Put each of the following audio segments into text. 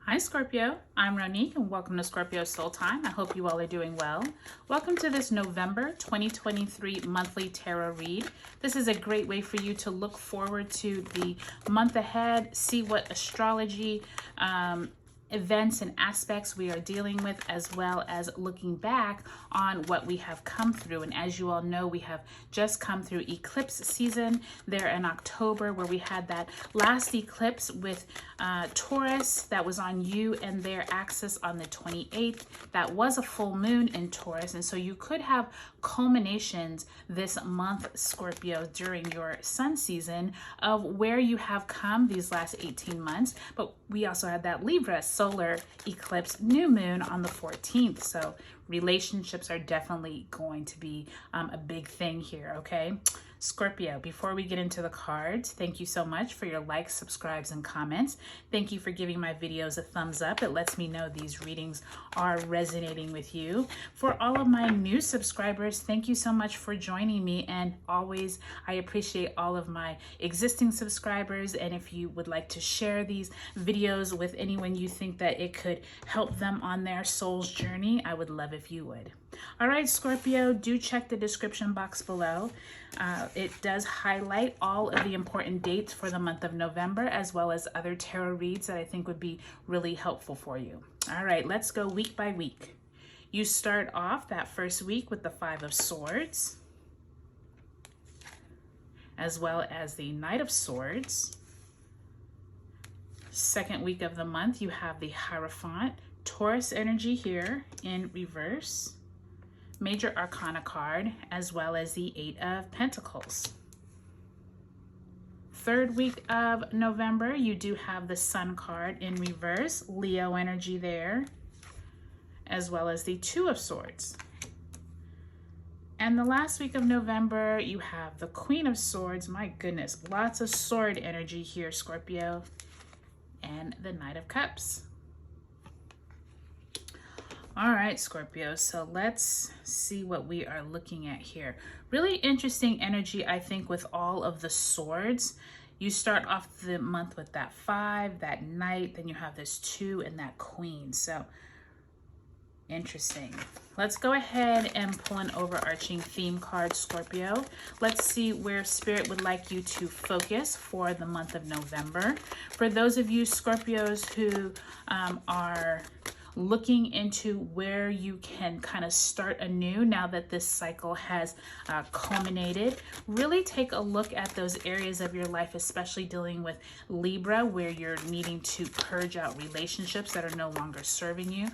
Hi Scorpio, I'm Ronique and welcome to Scorpio Soul Time. I hope you all are doing well. Welcome to this November 2023 monthly tarot read. This is a great way for you to look forward to the month ahead, see what astrology events and aspects we are dealing with, as well as looking back on what we have come through. And as you all know, we have just come through eclipse season there in October, where we had that last eclipse with Taurus that was on you and their axis on the 28th. That was a full moon in Taurus, and so you could have culminations this month, Scorpio, during your sun season of where you have come these last 18 months. But we also had that Libra solar eclipse new moon on the 14th. So relationships are definitely going to be a big thing here, okay? Scorpio, before we get into the cards, thank you so much for your likes, subscribes, and comments. Thank you for giving my videos a thumbs up. It lets me know these readings are resonating with you. For all of my new subscribers, thank you so much for joining me. And always, I appreciate all of my existing subscribers. And if you would like to share these videos with anyone you think that it could help them on their soul's journey, I would love if you would. All right, Scorpio, do check the description box below. It does highlight all of the important dates for the month of November, as well as other tarot reads that I think would be really helpful for you. All right, let's go week by week. You start off that first week with the Five of Swords, as well as the Knight of Swords. Second week of the month, you have the Hierophant, Taurus energy here in reverse. Major Arcana card, as well as the Eight of Pentacles. Third week of November, you do have the Sun card in reverse, Leo energy there, as well as the Two of Swords. And the last week of November, you have the Queen of Swords. My goodness, lots of sword energy here, Scorpio, and the Knight of Cups. All right, Scorpio, so let's see what we are looking at here. Really interesting energy, I think, with all of the swords. You start off the month with that 5, that Knight, then you have this 2 and that Queen. So interesting. Let's go ahead and pull an overarching theme card, Scorpio. Let's see where Spirit would like you to focus for the month of November. For those of you Scorpios who are looking into where you can kind of start anew now that this cycle has culminated, really take a look at those areas of your life, especially dealing with Libra, where you're needing to purge out relationships that are no longer serving you.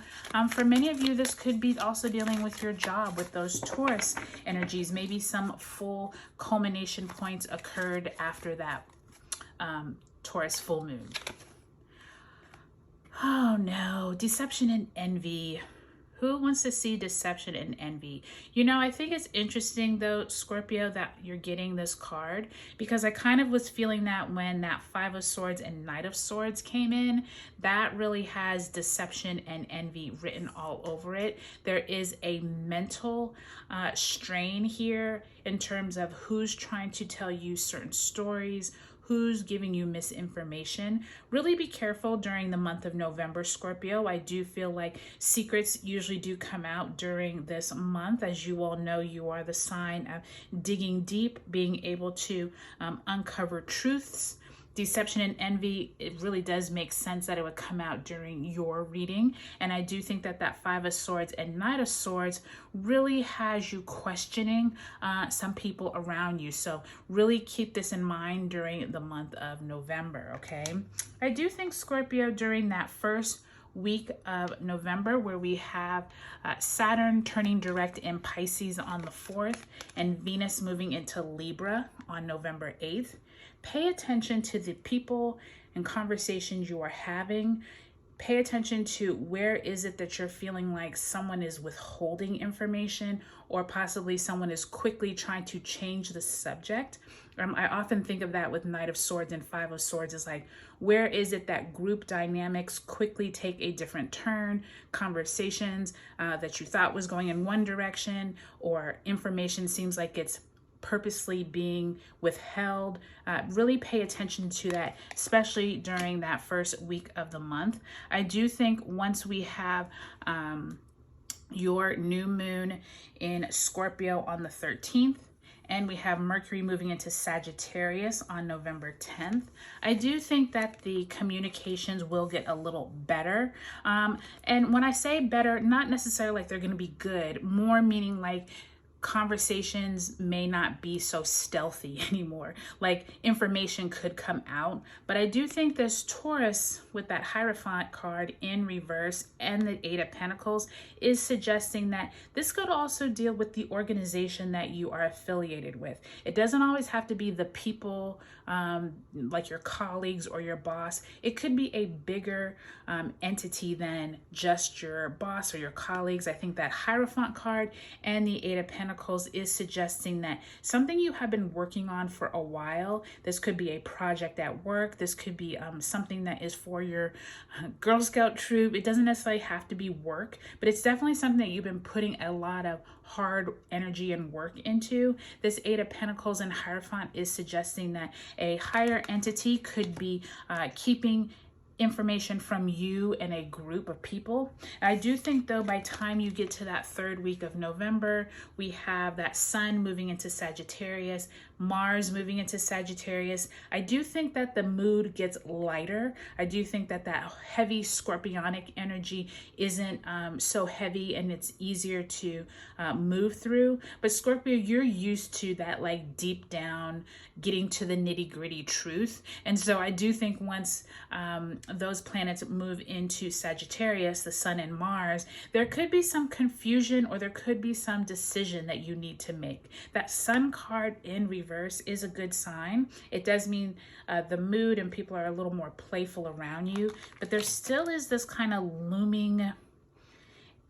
For many of you, this could be also dealing with your job, with those Taurus energies. Maybe some full culmination points occurred after that Taurus full moon. Oh no, deception and envy. Who wants to see deception and envy? You know, I think it's interesting though, Scorpio, that you're getting this card, because I kind of was feeling that when that Five of Swords and Knight of Swords came in, that really has deception and envy written all over it. There is a mental strain here in terms of who's trying to tell you certain stories, who's giving you misinformation. Really be careful during the month of November, Scorpio. I do feel like secrets usually do come out during this month. As you all know, you are the sign of digging deep, being able to uncover truths. Deception and envy, it really does make sense that it would come out during your reading. And I do think that that Five of Swords and Knight of Swords really has you questioning some people around you. So really keep this in mind during the month of November, okay? I do think, Scorpio, during that first week of November, where we have Saturn turning direct in Pisces on the 4th and Venus moving into Libra on November 8th, pay attention to the people and conversations you are having. Pay attention to where is it that you're feeling like someone is withholding information, or possibly someone is quickly trying to change the subject. I often think of that with Knight of Swords and Five of Swords, is like, where is it that group dynamics quickly take a different turn, conversations that you thought was going in one direction, or information seems like it's purposely being withheld. Really pay attention to that, especially during that first week of the month. I do think once we have your new moon in Scorpio on the 13th, and we have Mercury moving into Sagittarius on November 10th. I do think that the communications will get a little better. And when I say better, not necessarily like they're going to be good, more meaning like conversations may not be so stealthy anymore. Like information could come out. But I do think this Taurus with that Hierophant card in reverse and the Eight of Pentacles is suggesting that this could also deal with the organization that you are affiliated with. It doesn't always have to be the people like your colleagues or your boss. It could be a bigger entity than just your boss or your colleagues. I think that Hierophant card and the Eight of Pentacles is suggesting that something you have been working on for a while. This could be a project at work. This could be something that is for your Girl Scout troop. It doesn't necessarily have to be work, but it's definitely something that you've been putting a lot of hard energy and work into. This Eight of Pentacles and Hierophant is suggesting that a higher entity could be keeping information from you and a group of people. I do think though, by time you get to that third week of November, we have that Sun moving into Sagittarius, Mars moving into Sagittarius. I do think that the mood gets lighter. I do think that that heavy scorpionic energy isn't so heavy and it's easier to move through. But Scorpio, you're used to that like deep down, getting to the nitty gritty truth. And so I do think once those planets move into Sagittarius, the Sun and Mars, there could be some confusion or there could be some decision that you need to make. That Sun card in reverse is a good sign. It does mean the mood and people are a little more playful around you, but there still is this kind of looming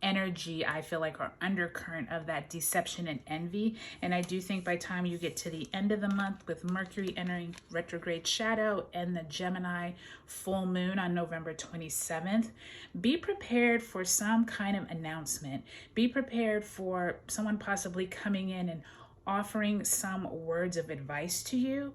energy, I feel like, or undercurrent of that deception and envy. And I do think by the time you get to the end of the month with Mercury entering retrograde shadow and the Gemini full moon on November 27th, be prepared for some kind of announcement. Be prepared for someone possibly coming in and offering some words of advice to you.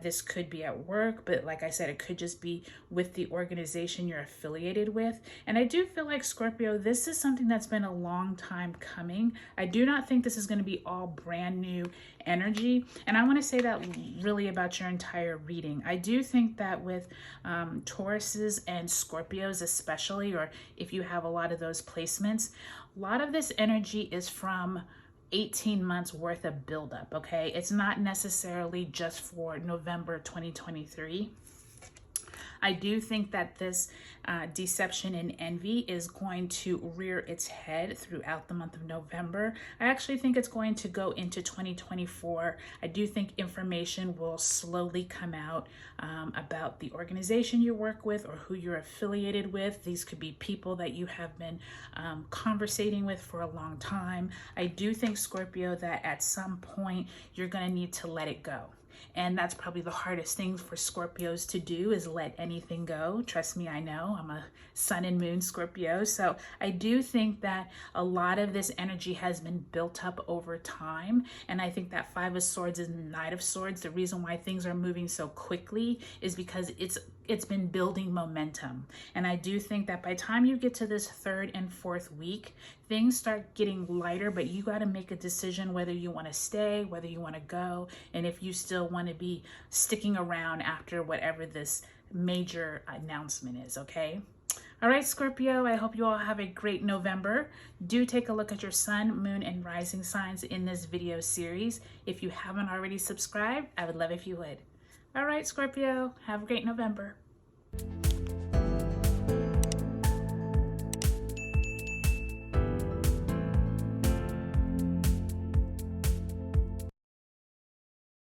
This could be at work, but like I said, it could just be with the organization you're affiliated with. And I do feel like, Scorpio, this is something that's been a long time coming. I do not think this is going to be all brand new energy. And I want to say that really about your entire reading. I do think that with Tauruses and Scorpios especially, or if you have a lot of those placements, a lot of this energy is from 18 months worth of buildup, okay? It's not necessarily just for November 2023. I do think that this deception and envy is going to rear its head throughout the month of November. I actually think it's going to go into 2024. I do think information will slowly come out about the organization you work with or who you're affiliated with. These could be people that you have been conversating with for a long time. I do think, Scorpio, that at some point you're going to need to let it go. And that's probably the hardest thing for Scorpios to do, is let anything go. Trust me, I know. I'm a Sun and Moon Scorpio. So I do think that a lot of this energy has been built up over time. And I think that Five of Swords and Knight of Swords, the reason why things are moving so quickly is because it's been building momentum. And I do think that by the time you get to this third and fourth week, things start getting lighter, but you got to make a decision whether you want to stay, whether you want to go, and if you still want to be sticking around after whatever this major announcement is, okay? All right, Scorpio, I hope you all have a great November. Do take a look at your sun, moon, and rising signs in this video series. If you haven't already subscribed, I would love if you would. All right, Scorpio, have a great November.